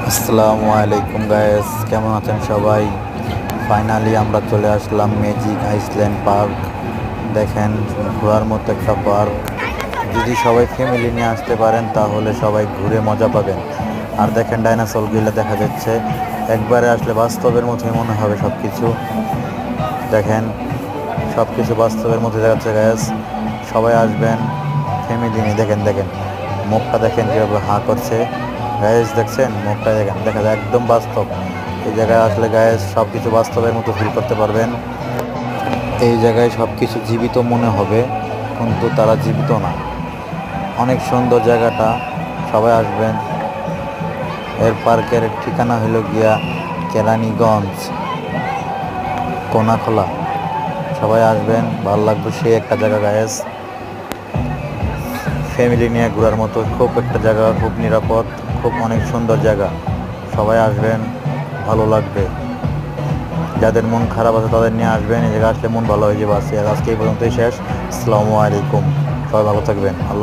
আসসালামু আলাইকুম গায়েস, কেমন আছেন সবাই? ফাইনালি আমরা চলে আসলাম ম্যাজিক আইসল্যান্ড পার্ক। দেখেন, ঘোরার মতো একটা পার্ক। যদি সবাই ফ্যামিলি নিয়ে আসতে পারেন তাহলে সবাই ঘুরে মজা পাবেন। আর দেখেন, ডাইনোসরগুলো দেখা যাচ্ছে। একবারে আসলে বাস্তবের মতোই মনে হবে সব কিছু। দেখেন, সব কিছু বাস্তবের মতো দেখাচ্ছে গায়েস। সবাই আসবেন ফ্যামিলি নিয়ে। দেখেন দেখেন, মুখটা দেখেন কীভাবে হাঁ করছে। গায়েস দেখছেন, মুখটা দেখেন, দেখা যায় একদম বাস্তব। এই জায়গায় আসলে গায়েস সব কিছু বাস্তবের মতো ফিল করতে পারবেন। এই জায়গায় সব কিছু জীবিত মনে হবে, কিন্তু তারা জীবিত না। অনেক সুন্দর জায়গাটা, সবাই আসবেন। এর পার্কের ঠিকানা হলো গিয়া কেরানীগঞ্জ, কোনাখোলা। সবাই আসবেন, ভালো লাগবে। সেই একটা জায়গা গায়েস, ফ্যামিলি নিয়ে ঘোরার মতো খুব একটা জায়গা, খুব নিরাপদ, খুব অনেক সুন্দর জায়গা। সবাই আসবেন, ভালো লাগবে। যাদের মন খারাপ আছে তাদের নিয়ে আসবেন। এই জায়গায় আসলে মন ভালো হয়ে যাবে। আজকে এই পর্যন্তই শেষ। আসসালামু আলাইকুম, সবাই ভালো থাকবেন। আল্লাহ।